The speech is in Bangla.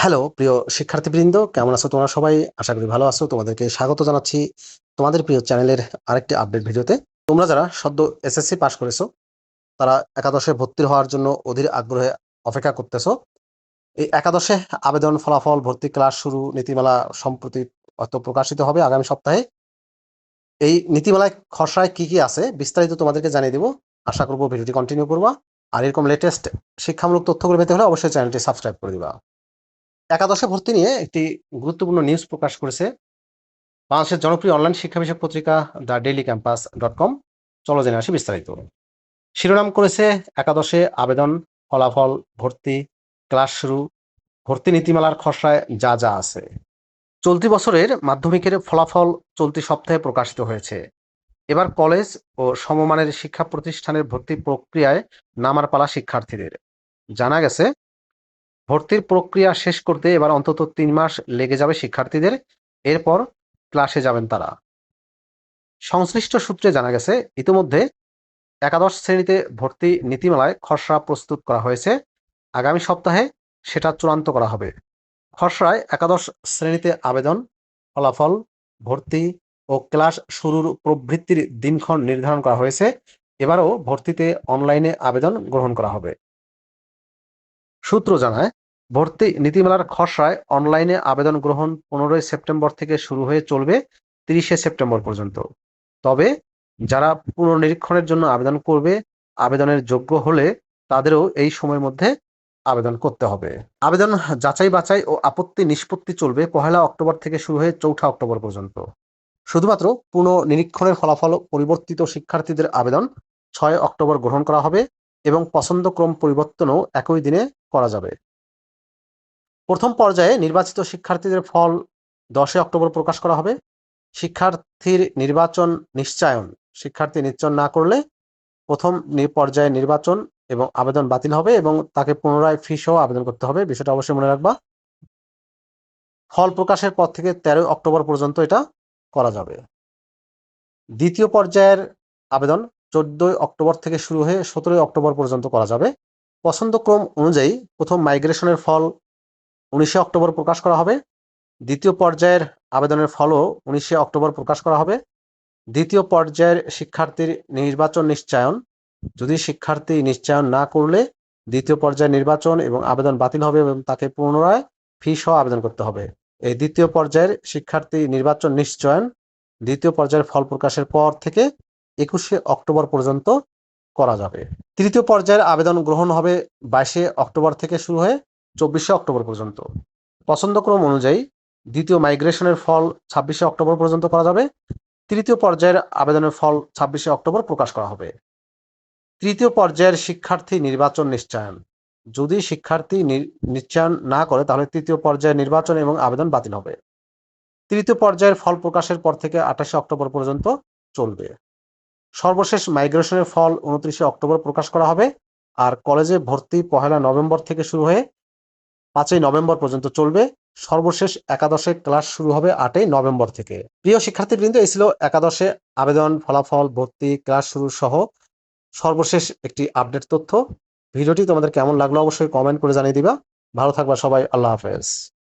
হ্যালো প্রিয় শিক্ষার্থীবৃন্দ, কেমন আছো তোমরা সবাই? আশা করি ভালো আছো। তোমাদেরকে স্বাগত জানাচ্ছি তোমাদের প্রিয় চ্যানেলের আরেকটি আপডেট ভিডিওতে। তোমরা যারা সদ্য এসএসসি পাস করেছো, তারা একাদশে ভর্তি হওয়ার জন্য অধীর আগ্রহে অপেক্ষা করতেছো। এই একাদশে আবেদন, ফলাফল, ভর্তি, ক্লাস শুরু, নীতিমালা সম্প্রতি হয়তো প্রকাশিত হবে আগামী সপ্তাহে। এই নীতিমালায় খসড়ায় কি কি আছে বিস্তারিত তোমাদেরকে জানিয়ে দেবো। আশা করবো ভিডিওটি কন্টিনিউ করবা। আর এরকম লেটেস্ট শিক্ষামূলক তথ্যগুলো পেতে হলে অবশ্যই চ্যানেলটি সাবস্ক্রাইব করে দিবা। একাদশে ভর্তি নিয়ে একটি গুরুত্বপূর্ণ নিউজ প্রকাশ করেছে বাংলাদেশের জনপ্রিয় অনলাইন শিক্ষা বিষয়ক পত্রিকা theDailyCampus.com। চলো জেনে আসি বিস্তারিত। শিরোনাম করেছে একাদশে আবেদন, ফলাফল, ভর্তি, ক্লাস শুরু, ভর্তি নীতিমালার খসড়ায় যা যা আছে। চলতি বছরের মাধ্যমিকের ফলাফল চলতি সপ্তাহে প্রকাশিত হয়েছে। এবার কলেজ ও সমমানের শিক্ষা প্রতিষ্ঠানের ভর্তি প্রক্রিয়ায় নামার পালা শিক্ষার্থীদের। জানা গেছে, ভর্তির প্রক্রিয়া শেষ করতে এবার অন্তত ৩ মাস লেগে যাবে শিক্ষার্থীদের। এরপর ক্লাসে যাবেন তারা। সংশ্লিষ্ট সূত্রে জানা গেছে, ইতিমধ্যে একাদশ শ্রেণীতে ভর্তি নীতিমালায় খসড়া প্রস্তুত করা হয়েছে। আগামী সপ্তাহে সেটা চূড়ান্ত করা হবে। খসড়ায় একাদশ শ্রেণীতে আবেদন, ফলাফল, ভর্তি ও ক্লাস শুরুর প্রবৃত্তির দিনক্ষণ নির্ধারণ করা হয়েছে। এবারও ভর্তিতে অনলাইনে আবেদন গ্রহণ করা হবে। সূত্র জানায়, ভর্তি নীতিমালার খসড়ায় অনলাইনে আবেদন গ্রহণ 15 সেপ্টেম্বর থেকে শুরু হয়ে চলবে 30 সেপ্টেম্বর পর্যন্ত। তবে যারা পুনর্নিরীক্ষণের জন্য আবেদন করবে, আবেদনের যোগ্য হলে তাদেরও এই সময়ের মধ্যে আবেদন করতে হবে। আবেদন যাচাই বাছাই ও আপত্তি নিষ্পত্তি চলবে 1 অক্টোবর থেকে শুরু হয়ে 4 অক্টোবর পর্যন্ত। শুধুমাত্র পুনর্নিরীক্ষণের ফলাফল পরিবর্তিত শিক্ষার্থীদের আবেদন 6 অক্টোবর গ্রহণ করা হবে এবং পছন্দক্রম পরিবর্তনও একই দিনে করা যাবে। প্রথম পর্যায়ে নির্বাচিত শিক্ষার্থীদের ফল 10 অক্টোবর প্রকাশ করা হবে। শিক্ষার্থী নিশ্চয়ন না করলে প্রথম পর্যায়ে নির্বাচন এবং আবেদন বাতিল হবে এবং তাকে পুনরায় ফি সহ আবেদন করতে হবে। বিষয়টা অবশ্যই মনে রাখবা। ফল প্রকাশের পর থেকে 13 অক্টোবর পর্যন্ত এটা করা যাবে। দ্বিতীয় পর্যায়ের আবেদন 14 অক্টোবর থেকে শুরু হয়ে 17 অক্টোবর পর্যন্ত করা যাবে। পছন্দক্রম অনুযায়ী প্রথম মাইগ্রেশনের ফল 19 অক্টোবর প্রকাশ করা হবে। দ্বিতীয় পর্যায়ের আবেদনের ফলও 19 অক্টোবর প্রকাশ করা হবে। দ্বিতীয় পর্যায়ের শিক্ষার্থীর নির্বাচন নিশ্চয়ন, যদি শিক্ষার্থী নিশ্চয়ন না করলে দ্বিতীয় পর্যায়ের নির্বাচন এবং আবেদন বাতিল হবে এবং তাকে পুনরায় ফি সহ আবেদন করতে হবে। এই দ্বিতীয় পর্যায়ের শিক্ষার্থী নির্বাচন নিশ্চয়ন দ্বিতীয় পর্যায়ের ফল প্রকাশের পর থেকে 21 অক্টোবর পর্যন্ত করা যাবে। তৃতীয় পর্যায়ের আবেদন গ্রহণ হবে 22 অক্টোবর থেকে শুরু হয়ে 24 অক্টোবর পর্যন্ত। পছন্দক্রম অনুযায়ী দ্বিতীয় মাইগ্রেশনের ফল 26 অক্টোবর পর্যন্ত করা যাবে। তৃতীয় পর্যায়ের আবেদনের ফল 26 অক্টোবর প্রকাশ করা হবে। তৃতীয় পর্যায়ের শিক্ষার্থী নির্বাচন নিশ্চয়ন, যদি শিক্ষার্থী নিশ্চয়ন না করে তাহলে তৃতীয় পর্যায়ের নির্বাচন এবং আবেদন বাতিল হবে। তৃতীয় পর্যায়ের ফল প্রকাশের পর থেকে 28 অক্টোবর পর্যন্ত চলবে। সর্বশেষ মাইগ্রেশনের ফল 29 অক্টোবর প্রকাশ করা হবে। আর কলেজে ভর্তি 1 নভেম্বর থেকে শুরু হয়ে 5 নভেম্বর পর্যন্ত চলবে। সর্বশেষ একাদশে ক্লাস শুরু হবে 8 নভেম্বর থেকে। প্রিয় শিক্ষার্থীবৃন্দ, এই ছিল একাদশে আবেদন, ফলাফল, ভর্তি, ক্লাস শুরু সহ সর্বশেষ একটি আপডেট তথ্য। ভিডিওটি তোমাদের কেমন লাগলো অবশ্যই কমেন্ট করে জানিয়ে দিবা। ভালো থাকবা সবাই। আল্লাহ হাফেজ।